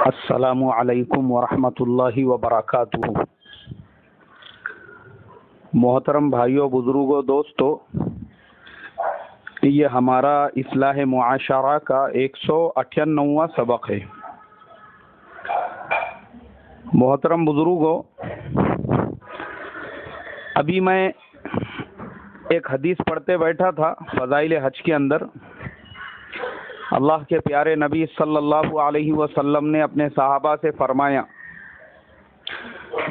السلام علیکم ورحمۃ اللہ وبرکاتہ۔ محترم بھائیوں، بزرگوں، دوستو، یہ ہمارا اصلاح معاشرہ کا 198واں سبق ہے۔ محترم بزرگوں، ابھی میں ایک حدیث پڑھتے بیٹھا تھا فضائل حج کے اندر۔ اللہ کے پیارے نبی صلی اللہ علیہ وسلم نے اپنے صحابہ سے فرمایا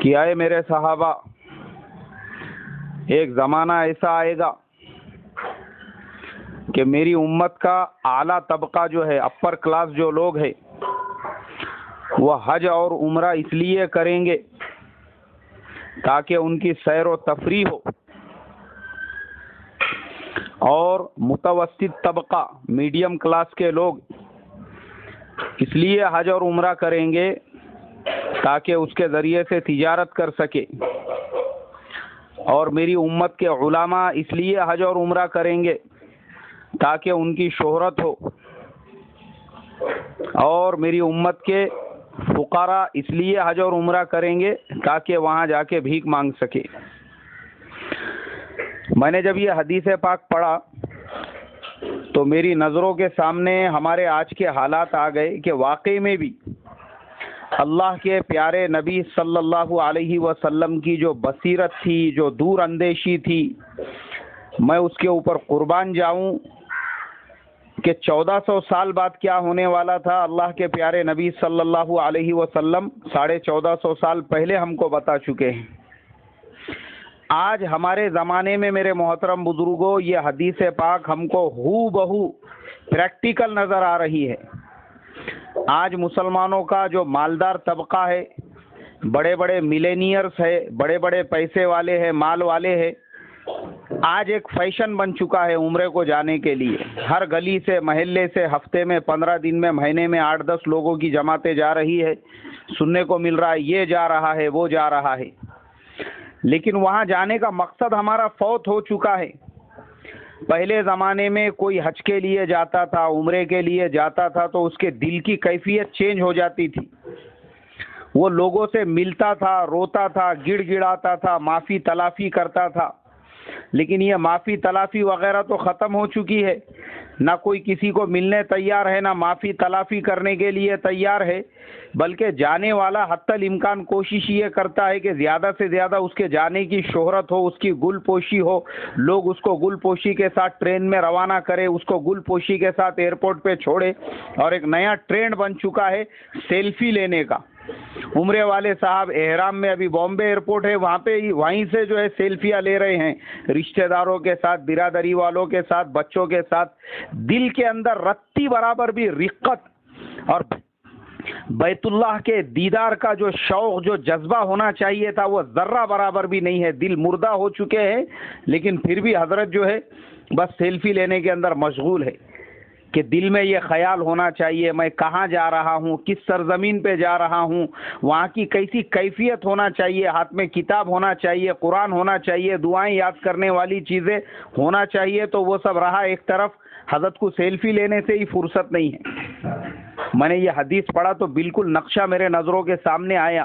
کہ اے میرے صحابہ، ایک زمانہ ایسا آئے گا کہ میری امت کا اعلیٰ طبقہ جو ہے، اپر کلاس جو لوگ ہیں، وہ حج اور عمرہ اس لیے کریں گے تاکہ ان کی سیر و تفریح ہو، اور متوسط طبقہ میڈیم کلاس کے لوگ اس لیے حج اور عمرہ کریں گے تاکہ اس کے ذریعے سے تجارت کر سکے، اور میری امت کے علماء اس لیے حج اور عمرہ کریں گے تاکہ ان کی شہرت ہو، اور میری امت کے فقراء اس لیے حج اور عمرہ کریں گے تاکہ وہاں جا کے بھیک مانگ سکے۔ میں نے جب یہ حدیث پاک پڑھا تو میری نظروں کے سامنے ہمارے آج کے حالات آ گئے کہ واقعی میں بھی اللہ کے پیارے نبی صلی اللہ علیہ وسلم کی جو بصیرت تھی، جو دور اندیشی تھی، میں اس کے اوپر قربان جاؤں کہ 1400 سال بعد کیا ہونے والا تھا، اللہ کے پیارے نبی صلی اللہ علیہ وسلم 1450 سال پہلے ہم کو بتا چکے ہیں۔ آج ہمارے زمانے میں میرے محترم بزرگوں، یہ حدیث پاک ہم کو ہو بہو پریکٹیکل نظر آ رہی ہے۔ آج مسلمانوں کا جو مالدار طبقہ ہے، بڑے بڑے ملینئرز ہے، بڑے بڑے پیسے والے ہیں، مال والے ہیں، آج ایک فیشن بن چکا ہے عمرے کو جانے کے لیے۔ ہر گلی سے، محلے سے ہفتے میں، 15 دن میں، مہینے میں 8-10 لوگوں کی جماعتیں جا رہی ہے، سننے کو مل رہا ہے یہ جا رہا ہے، وہ جا رہا ہے، لیکن وہاں جانے کا مقصد ہمارا فوت ہو چکا ہے۔ پہلے زمانے میں کوئی حج کے لیے جاتا تھا، عمرے کے لیے جاتا تھا تو اس کے دل کی کیفیت چینج ہو جاتی تھی، وہ لوگوں سے ملتا تھا، روتا تھا، گڑ گڑاتا تھا، معافی تلافی کرتا تھا۔ لیکن یہ معافی تلافی وغیرہ تو ختم ہو چکی ہے، نہ کوئی کسی کو ملنے تیار ہے، نہ معافی تلافی کرنے کے لیے تیار ہے، بلکہ جانے والا حتی الامکان کوشش یہ کرتا ہے کہ زیادہ سے زیادہ اس کے جانے کی شہرت ہو، اس کی گل پوشی ہو، لوگ اس کو گل پوشی کے ساتھ ٹرین میں روانہ کرے، اس کو گل پوشی کے ساتھ ایئرپورٹ پہ چھوڑے۔ اور ایک نیا ٹرینڈ بن چکا ہے سیلفی لینے کا۔ عمرے والے صاحب احرام میں، ابھی بامبے ایئرپورٹ ہے، وہاں پہ وہیں سے جو ہے سیلفیاں لے رہے ہیں، رشتہ داروں کے ساتھ، برادری والوں کے ساتھ، بچوں کے ساتھ۔ دل کے اندر رتی برابر بھی رقت اور بیت اللہ کے دیدار کا جو شوق، جو جذبہ ہونا چاہیے تھا، وہ ذرہ برابر بھی نہیں ہے۔ دل مردہ ہو چکے ہیں، لیکن پھر بھی حضرت جو ہے بس سیلفی لینے کے اندر مشغول ہے کہ دل میں یہ خیال ہونا چاہیے میں کہاں جا رہا ہوں، کس سرزمین پہ جا رہا ہوں، وہاں کی کیسی کیفیت ہونا چاہیے، ہاتھ میں کتاب ہونا چاہیے، قرآن ہونا چاہیے، دعائیں یاد کرنے والی چیزیں ہونا چاہیے۔ تو وہ سب رہا ایک طرف، حضرت کو سیلفی لینے سے ہی فرصت نہیں ہے۔ میں نے یہ حدیث پڑھا تو بالکل نقشہ میرے نظروں کے سامنے آیا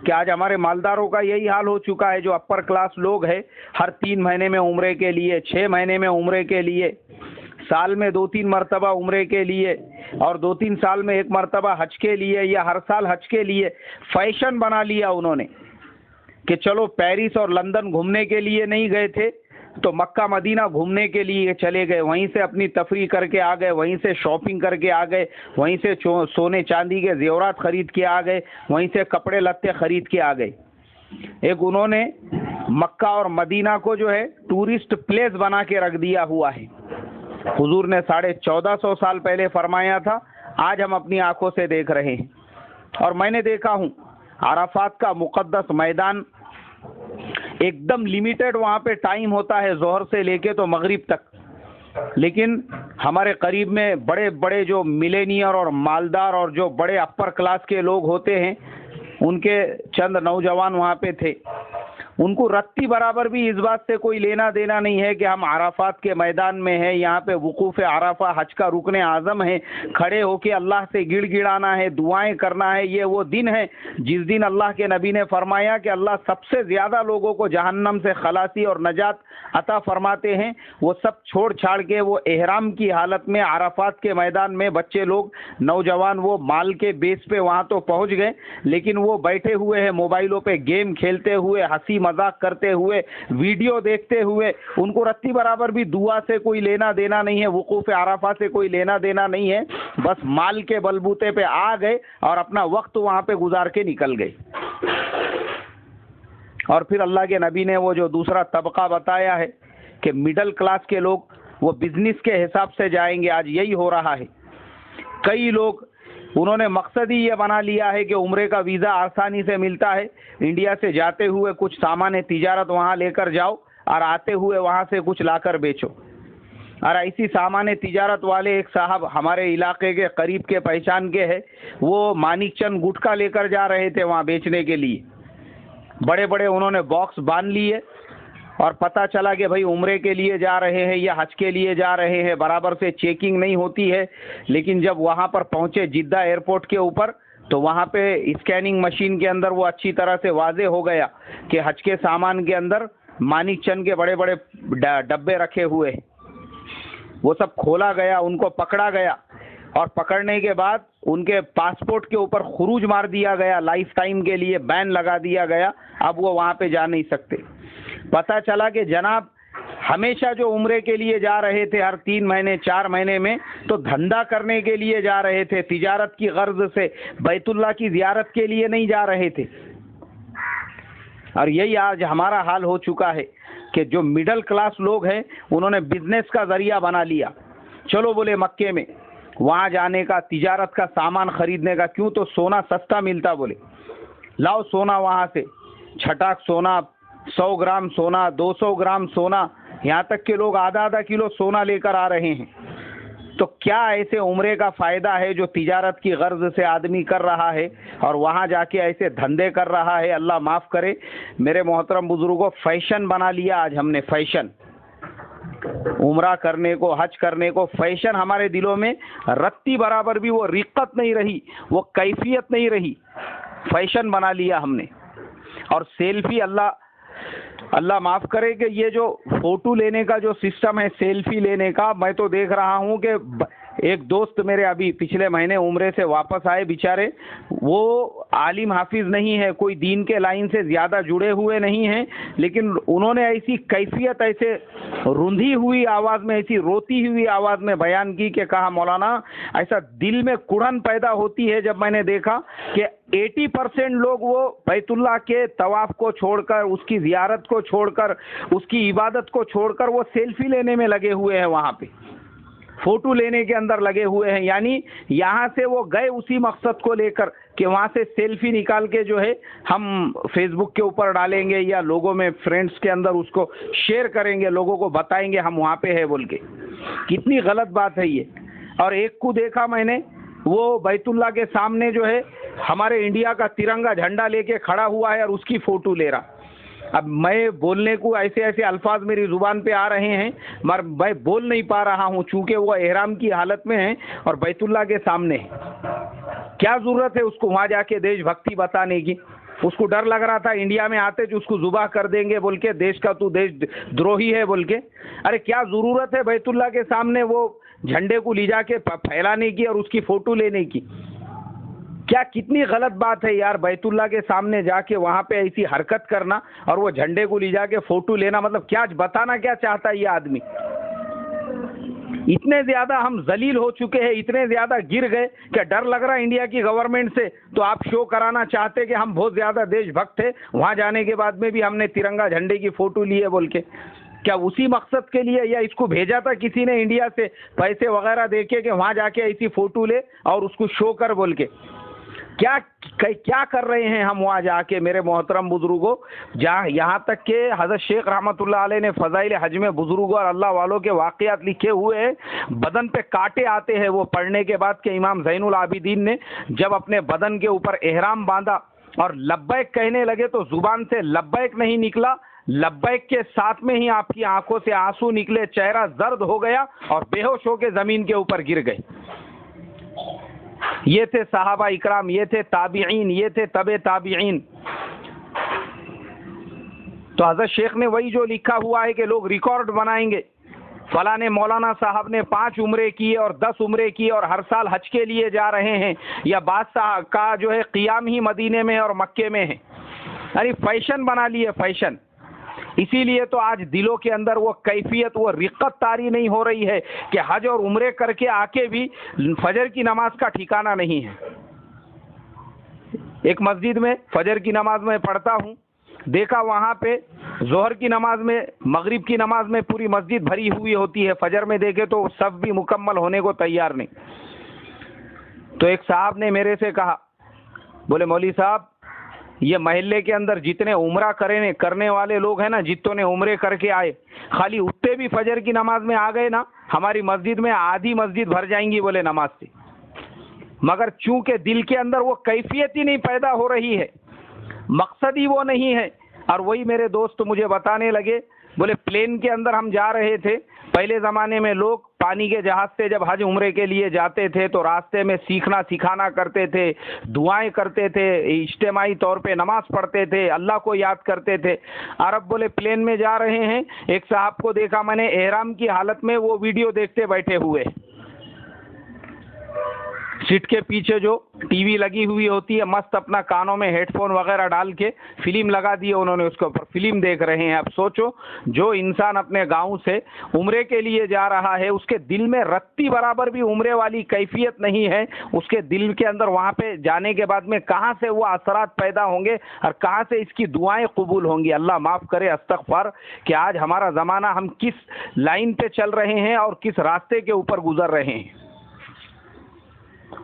کہ آج ہمارے مالداروں کا یہی حال ہو چکا ہے۔ جو اپر کلاس لوگ ہیں، ہر 3 مہینے میں عمرے کے لیے، 6 مہینے میں عمرے کے لیے، سال میں 2-3 مرتبہ عمرے کے لیے، اور 2-3 سال میں 1 مرتبہ حج کے لیے، یا ہر سال حج کے لیے فیشن بنا لیا انہوں نے کہ چلو پیرس اور لندن گھومنے کے لیے نہیں گئے تھے تو مکہ مدینہ گھومنے کے لیے چلے گئے، وہیں سے اپنی تفریح کر کے آ گئے، وہیں سے شاپنگ کر کے آ گئے، وہیں سے سونے چاندی کے زیورات خرید کے آ گئے، وہیں سے کپڑے لتے خرید کے آ گئے۔ ایک انہوں نے مکہ اور مدینہ کو جو ہے ٹورسٹ پلیس بنا کے رکھ دیا ہوا ہے۔ حضور نے 1450 سال پہلے فرمایا تھا، آج ہم اپنی آنکھوں سے دیکھ رہے ہیں۔ اور میں نے دیکھا ہوں عرفات کا مقدس میدان، ایک دم لیمیٹڈ وہاں پہ ٹائم ہوتا ہے، ظہر سے لے کے تو مغرب تک، لیکن ہمارے قریب میں بڑے بڑے جو ملینئر اور مالدار اور جو بڑے اپر کلاس کے لوگ ہوتے ہیں، ان کے چند نوجوان وہاں پہ تھے۔ ان کو رتی برابر بھی اس بات سے کوئی لینا دینا نہیں ہے کہ ہم عرفات کے میدان میں ہیں، یہاں پہ وقوف عرفہ حج کا رکن اعظم ہے، کھڑے ہو کے اللہ سے گڑ گڑانا ہے، دعائیں کرنا ہے۔ یہ وہ دن ہے جس دن اللہ کے نبی نے فرمایا کہ اللہ سب سے زیادہ لوگوں کو جہنم سے خلاصی اور نجات عطا فرماتے ہیں۔ وہ سب چھوڑ چھاڑ کے وہ احرام کی حالت میں عرفات کے میدان میں بچے لوگ، نوجوان، وہ مال کے بیس پہ وہاں تو پہنچ گئے، لیکن وہ بیٹھے ہوئے ہیں موبائلوں پہ گیم کھیلتے ہوئے، ہنسی مذاق کرتے ہوئے، ویڈیو دیکھتے ہوئے۔ ان کو رتی برابر بھی دعا سے کوئی لینا دینا نہیں ہے، وقوف عرفہ سے کوئی لینا دینا نہیں ہے، بس مال کے بلبوتے پہ آ گئے اور اپنا وقت وہاں پہ گزار کے نکل گئے۔ اور پھر اللہ کے نبی نے وہ جو دوسرا طبقہ بتایا ہے کہ مڈل کلاس کے لوگ وہ بزنس کے حساب سے جائیں گے، آج یہی ہو رہا ہے۔ کئی لوگ انہوں نے مقصد ہی یہ بنا لیا ہے کہ عمرے کا ویزا آسانی سے ملتا ہے، انڈیا سے جاتے ہوئے کچھ سامان تجارت وہاں لے کر جاؤ اور آتے ہوئے وہاں سے کچھ لا کر بیچو۔ اور ایسی سامان تجارت والے ایک صاحب ہمارے علاقے کے قریب کے پہچان کے ہیں، وہ مانک چند گٹکا لے کر جا رہے تھے وہاں بیچنے کے لیے، بڑے بڑے انہوں نے باکس باندھ لیے، اور پتہ چلا کہ بھائی عمرے کے لیے جا رہے ہیں یا حج کے لیے جا رہے ہیں، برابر سے چیکنگ نہیں ہوتی ہے۔ لیکن جب وہاں پر پہنچے جدہ ایئرپورٹ کے اوپر تو وہاں پہ اسکیننگ مشین کے اندر وہ اچھی طرح سے واضح ہو گیا کہ حج کے سامان کے اندر مانک چند کے بڑے بڑے ڈبے رکھے ہوئے ہیں۔ وہ سب کھولا گیا، ان کو پکڑا گیا، اور پکڑنے کے بعد ان کے پاسپورٹ کے اوپر خروج مار دیا گیا، لائف ٹائم کے لیے بین لگا دیا گیا، اب وہ وہاں پہ جا نہیں سکتے۔ پتہ چلا کہ جناب ہمیشہ جو عمرے کے لیے جا رہے تھے ہر 3 مہینے 4 مہینے میں، تو دھندا کرنے کے لیے جا رہے تھے، تجارت کی غرض سے، بیت اللہ کی زیارت کے لیے نہیں جا رہے تھے۔ اور یہی آج ہمارا حال ہو چکا ہے کہ جو مڈل کلاس لوگ ہیں انہوں نے بزنس کا ذریعہ بنا لیا۔ چلو بولے مکے میں وہاں جانے کا، تجارت کا سامان خریدنے کا، کیوں تو سونا سستا ملتا، بولے لاؤ سونا وہاں سے، چھٹاک سونا، 100 گرام سونا، 200 گرام سونا، یہاں تک کہ لوگ آدھا آدھا کلو سونا لے کر آ رہے ہیں۔ تو کیا ایسے عمرے کا فائدہ ہے جو تجارت کی غرض سے آدمی کر رہا ہے اور وہاں جا کے ایسے دھندے کر رہا ہے؟ اللہ معاف کرے میرے محترم بزرگوں، فیشن بنا لیا آج ہم نے، فیشن، عمرہ کرنے کو، حج کرنے کو فیشن ہمارے دلوں میں رتی برابر بھی وہ رقت نہیں رہی، وہ کیفیت نہیں رہی، فیشن بنا لیا ہم نے۔ اور سیلفی، اللہ معاف کرے کہ یہ جو فوٹو لینے کا جو سسٹم ہے، سیلفی لینے کا، میں تو دیکھ رہا ہوں کہ ایک دوست میرے ابھی پچھلے مہینے عمرے سے واپس آئے بیچارے، وہ عالم حافظ نہیں ہے، کوئی دین کے لائن سے زیادہ جڑے ہوئے نہیں ہیں، لیکن انہوں نے ایسی کیفیت، ایسے روندھی ہوئی آواز میں، ایسی روتی ہوئی آواز میں بیان کی کہ کہا مولانا ایسا دل میں کڑھن پیدا ہوتی ہے جب میں نے دیکھا کہ 80% لوگ وہ بیت اللہ کے طواف کو چھوڑ کر، اس کی زیارت کو چھوڑ کر، اس کی عبادت کو چھوڑ کر وہ سیلفی لینے میں لگے ہوئے ہیں، وہاں پہ فوٹو لینے کے اندر لگے ہوئے ہیں۔ یعنی یہاں سے وہ گئے اسی مقصد کو لے کر کہ وہاں سے سیلفی نکال کے جو ہے ہم فیس بک کے اوپر ڈالیں گے یا لوگوں میں فرینڈس کے اندر اس کو شیئر کریں گے، لوگوں کو بتائیں گے ہم وہاں پہ ہے بول کے۔ کتنی غلط بات ہے یہ۔ اور ایک کو دیکھا میں نے، وہ بیت اللہ کے سامنے جو ہے ہمارے انڈیا کا ترنگا جھنڈا لے کے کھڑا ہوا ہے اور اس کی فوٹو لے رہا۔ اب میں بولنے کو ایسے ایسے الفاظ میری زبان پہ آ رہے ہیں مگر میں بول نہیں پا رہا ہوں، چونکہ وہ احرام کی حالت میں ہے اور بیت اللہ کے سامنے ہے۔ کیا ضرورت ہے اس کو وہاں جا کے دیش بھکتی بتانے کی؟ اس کو ڈر لگ رہا تھا انڈیا میں آتے جو اس کو ذبح کر دیں گے بول کے، دیش کا تو دیش دروہی ہے بول کے۔ ارے کیا ضرورت ہے بیت اللہ کے سامنے وہ جھنڈے کو لے جا کے پھیلانے کی اور اس کی فوٹو لینے کی؟ کیا کتنی غلط بات ہے یار، بیت اللہ کے سامنے جا کے وہاں پہ ایسی حرکت کرنا اور وہ جھنڈے کو لے جا کے فوٹو لینا، مطلب کیا بتانا کیا چاہتا ہے یہ آدمی؟ اتنے زیادہ ہم ذلیل ہو چکے ہیں، اتنے زیادہ گر گئے کہ ڈر لگ رہا ہے انڈیا کی گورنمنٹ سے، تو آپ شو کرانا چاہتے کہ ہم بہت زیادہ دیش بھکت تھے، وہاں جانے کے بعد میں بھی ہم نے ترنگا جھنڈے کی فوٹو لی ہے بول کے۔ کیا اسی مقصد کے لیے، یا اس کو بھیجا تھا کسی نے انڈیا سے پیسے وغیرہ دے کے کہ وہاں جا کے ایسی فوٹو لے اور اس کو شو کر بول کے؟ کیا کر رہے ہیں ہم وہاں جا کے میرے محترم بزرگوں؟ جہاں یہاں تک کہ حضرت شیخ رحمۃ اللہ علیہ نے فضائل حج میں بزرگوں اور اللہ والوں کے واقعات لکھے ہوئے ہیں، بدن پہ کانٹے آتے ہیں وہ پڑھنے کے بعد کہ امام زین العابدین نے جب اپنے بدن کے اوپر احرام باندھا اور لبیک کہنے لگے تو زبان سے لبیک نہیں نکلا، لبیک کے ساتھ میں ہی آپ کی آنکھوں سے آنسو نکلے، چہرہ زرد ہو گیا اور بے ہوش ہو کے زمین کے اوپر گر گئے۔ یہ تھے صحابہ اکرام، یہ تھے تابعین، یہ تھے تبع تابعین۔ تو حضرت شیخ نے وہی جو لکھا ہوا ہے کہ لوگ ریکارڈ بنائیں گے، فلاں مولانا صاحب نے 5 عمرے کیے اور 10 عمرے کیے اور ہر سال حج کے لیے جا رہے ہیں، یا بادشاہ کا جو ہے قیام ہی مدینے میں اور مکے میں ہے، یعنی فیشن بنا لیے، فیشن۔ اسی لیے تو آج دلوں کے اندر وہ کیفیت، وہ رقت طاری نہیں ہو رہی ہے کہ حج اور عمرے کر کے آ کے بھی فجر کی نماز کا ٹھکانہ نہیں ہے۔ ایک مسجد میں فجر کی نماز میں پڑھتا ہوں، دیکھا وہاں پہ ظہر کی نماز میں، مغرب کی نماز میں پوری مسجد بھری ہوئی ہوتی ہے، فجر میں دیکھے تو صف بھی مکمل ہونے کو تیار نہیں۔ تو ایک صاحب نے میرے سے کہا، بولے مولوی صاحب، یہ محلے کے اندر جتنے عمرہ کرنے والے لوگ ہیں نا، جتوں نے عمرے کر کے آئے، خالی اتنے بھی فجر کی نماز میں آ گئے نا، ہماری مسجد میں آدھی مسجد بھر جائیں گی بولے نماز سے، مگر چونکہ دل کے اندر وہ کیفیت ہی نہیں پیدا ہو رہی ہے، مقصد ہی وہ نہیں ہے۔ اور وہی میرے دوست مجھے بتانے لگے، بولے پلین کے اندر ہم جا رہے تھے، پہلے زمانے میں لوگ پانی کے جہاز سے جب حج عمرے کے لیے جاتے تھے تو راستے میں سیکھنا سکھانا کرتے تھے، دعائیں کرتے تھے، اجتماعی طور پہ نماز پڑھتے تھے، اللہ کو یاد کرتے تھے۔ عرب بولے پلین میں جا رہے ہیں، ایک صاحب کو دیکھا میں نے احرام کی حالت میں وہ ویڈیو دیکھتے بیٹھے ہوئے، سیٹ کے پیچھے جو ٹی وی لگی ہوئی ہوتی ہے، مست اپنا کانوں میں ہیڈ فون وغیرہ ڈال کے فلم لگا دی انہوں نے، اس کے اوپر فلم دیکھ رہے ہیں۔ اب سوچو، جو انسان اپنے گاؤں سے عمرے کے لیے جا رہا ہے، اس کے دل میں رتی برابر بھی عمرے والی کیفیت نہیں ہے، اس کے دل کے اندر وہاں پہ جانے کے بعد میں کہاں سے وہ اثرات پیدا ہوں گے اور کہاں سے اس کی دعائیں قبول ہوں گی؟ اللہ معاف کرے، استغفر، کہ آج ہمارا زمانہ ہم کس لائن پہ چل رہے ہیں اور کس راستے کے اوپر گزر رہے ہیں۔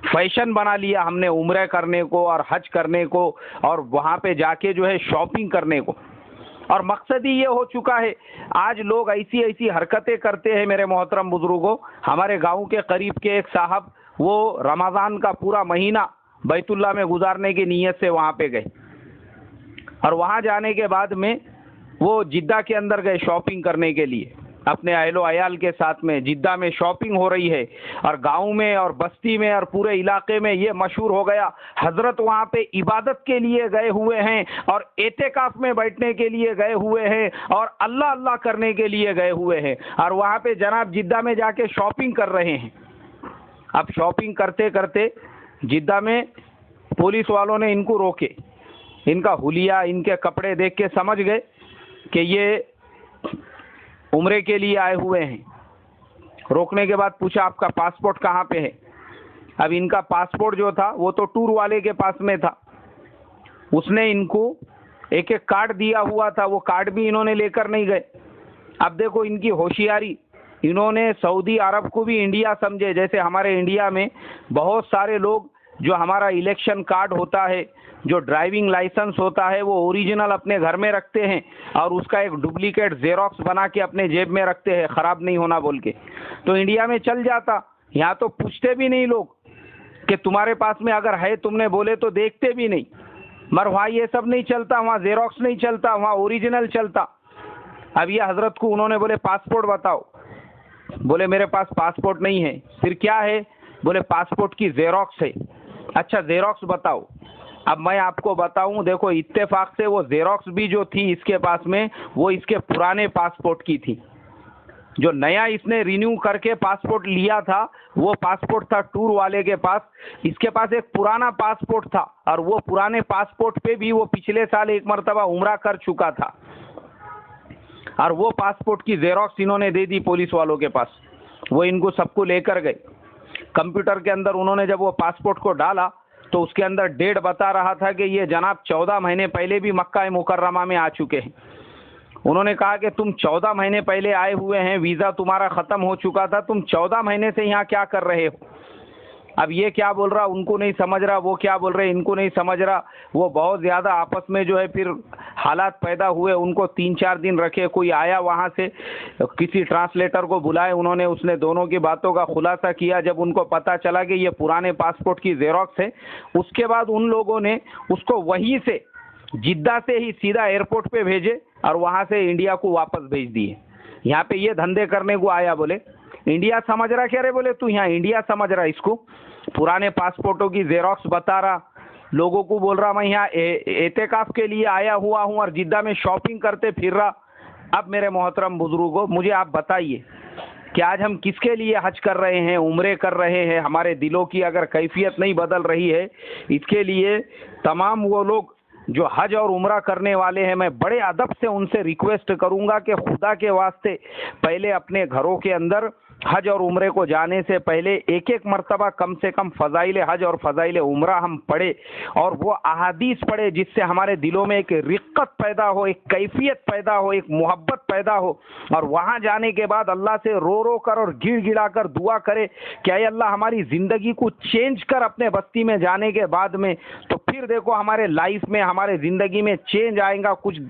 فیشن بنا لیا ہم نے عمرہ کرنے کو اور حج کرنے کو، اور وہاں پہ جا کے جو ہے شاپنگ کرنے کو، اور مقصد ہی یہ ہو چکا ہے۔ آج لوگ ایسی حرکتیں کرتے ہیں میرے محترم بزرگوں۔ ہمارے گاؤں کے قریب کے ایک صاحب، وہ رمضان کا پورا مہینہ بیت اللہ میں گزارنے کی نیت سے وہاں پہ گئے، اور وہاں جانے کے بعد میں وہ جدہ کے اندر گئے شاپنگ کرنے کے لیے اپنے اہل و عیال کے ساتھ میں۔ جدہ میں شاپنگ ہو رہی ہے، اور گاؤں میں اور بستی میں اور پورے علاقے میں یہ مشہور ہو گیا، حضرت وہاں پہ عبادت کے لیے گئے ہوئے ہیں اور اعتکاف میں بیٹھنے کے لیے گئے ہوئے ہیں اور اللہ اللہ کرنے کے لیے گئے ہوئے ہیں، اور وہاں پہ جناب جدہ میں جا کے شاپنگ کر رہے ہیں۔ اب شاپنگ کرتے کرتے جدہ میں پولیس والوں نے ان کو روکے، ان کا حلیہ، ان کے کپڑے دیکھ کے سمجھ گئے کہ یہ عمرے کے لیے آئے ہوئے ہیں۔ روکنے کے بعد پوچھا آپ کا پاسپورٹ کہاں پہ ہے؟ اب ان کا پاسپورٹ جو تھا وہ تو ٹور والے کے پاس میں تھا، اس نے ان کو ایک ایک کارڈ دیا ہوا تھا، وہ کارڈ بھی انہوں نے لے کر نہیں گئے۔ اب دیکھو ان کی ہوشیاری، انہوں نے سعودی عرب کو بھی انڈیا سمجھے۔ جیسے ہمارے انڈیا میں بہت سارے لوگ جو ہمارا الیکشن کارڈ ہوتا ہے، جو ڈرائیونگ لائسنس ہوتا ہے، وہ اوریجنل اپنے گھر میں رکھتے ہیں اور اس کا ایک ڈپلیکیٹ زیروکس بنا کے اپنے جیب میں رکھتے ہیں، خراب نہیں ہونا بول کے۔ تو انڈیا میں چل جاتا، یہاں تو پوچھتے بھی نہیں لوگ کہ تمہارے پاس میں اگر ہے، تم نے بولے تو دیکھتے بھی نہیں، مگر وہاں یہ سب نہیں چلتا، وہاں زیروکس نہیں چلتا، وہاں اوریجنل چلتا۔ اب یہ حضرت کو انہوں نے بولے پاسپورٹ بتاؤ، بولے میرے پاس پاسپورٹ نہیں ہے۔ پھر کیا ہے؟ بولے پاسپورٹ کی زیروکس ہے۔ اچھا زیروکس بتاؤ۔ اب میں آپ کو بتاؤں، دیکھو اتفاق سے وہ زیروکس بھی جو تھی اس کے پاس میں، وہ اس کے پرانے پاسپورٹ کی تھی۔ جو نیا اس نے رینیو کر کے پاسپورٹ لیا تھا، وہ پاسپورٹ تھا ٹور والے کے پاس۔ اس کے پاس ایک پرانا پاسپورٹ تھا، اور وہ پرانے پاسپورٹ پہ بھی وہ پچھلے سال ایک مرتبہ عمرہ کر چکا تھا، اور وہ پاسپورٹ کی زیروکس انہوں نے دے دی پولیس والوں کے پاس۔ وہ ان کو سب کو لے کر گئے۔ کمپیوٹر کے اندر انہوں نے جب وہ پاسپورٹ کو ڈالا تو اس کے اندر ڈیٹ بتا رہا تھا کہ یہ جناب 14 مہینے پہلے بھی مکہ مکرمہ میں آ چکے ہیں۔ انہوں نے کہا کہ تم 14 مہینے پہلے آئے ہوئے ہیں، ویزا تمہارا ختم ہو چکا تھا، تم 14 مہینے سے یہاں کیا کر رہے ہو؟ اب یہ کیا بول رہا ان کو نہیں سمجھ رہا، وہ کیا بول رہے ان کو نہیں سمجھ رہا، وہ بہت زیادہ آپس میں جو ہے پھر حالات پیدا ہوئے. ان کو 3-4 دن رکھے، کوئی آیا وہاں سے کسی ٹرانسلیٹر کو بلائے، انہوں نے اس نے دونوں کی باتوں کا خلاصہ کیا. جب ان کو پتہ چلا کہ یہ پرانے پاسپورٹ کی زیروکس ہے، اس کے بعد ان لوگوں نے اس کو وہیں سے جدہ سے ہی سیدھا ایئرپورٹ پہ بھیجے اور وہاں سے انڈیا کو واپس بھیج دیے. یہاں پہ یہ دھندے کرنے کو آیا. بولے انڈیا سمجھ رہا کیا رے؟ بولے تو یہاں انڈیا سمجھ رہا، اس کو پرانے پاسپورٹوں کی زیروکس بتا رہا، لوگوں کو بول رہا میں یہاں اعتکاف کے لیے آیا ہوا ہوں اور جدہ میں شاپنگ کرتے پھر رہا. اب میرے محترم بزرگوں، مجھے آپ بتائیے کہ آج ہم کس کے لیے حج کر رہے ہیں، عمرے کر رہے ہیں؟ ہمارے دلوں کی اگر کیفیت نہیں بدل رہی ہے، اس کے لیے تمام وہ لوگ جو حج اور عمرہ کرنے والے ہیں، میں بڑے ادب سے ان سے ریکویسٹ کروں گا کہ خدا کے واسطے پہلے اپنے گھروں کے اندر حج اور عمرے کو جانے سے پہلے ایک مرتبہ کم سے کم فضائل حج اور فضائل عمرہ ہم پڑھے اور وہ احادیث پڑھے جس سے ہمارے دلوں میں ایک رقت پیدا ہو، ایک کیفیت پیدا ہو، ایک محبت پیدا ہو، اور وہاں جانے کے بعد اللہ سے رو رو کر اور گڑ گڑا کر دعا کرے کہ اے اللہ ہماری زندگی کو چینج کر اپنے بستی میں جانے کے بعد میں. تو پھر دیکھو ہمارے لائف میں، ہمارے زندگی میں چینج آئے گا، کچھ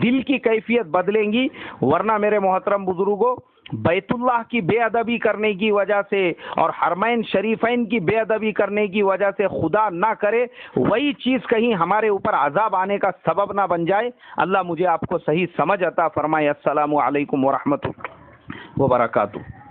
دل کی کیفیت بدلیں گی. ورنہ میرے محترم بزرگوں، بیت اللہ کی بے ادبی کرنے کی وجہ سے اور حرمین شریفین کی بے ادبی کرنے کی وجہ سے خدا نہ کرے وہی چیز کہیں ہمارے اوپر عذاب آنے کا سبب نہ بن جائے. اللہ مجھے آپ کو صحیح سمجھ عطا فرمائے. السلام علیکم ورحمۃ اللہ وبرکاتہ.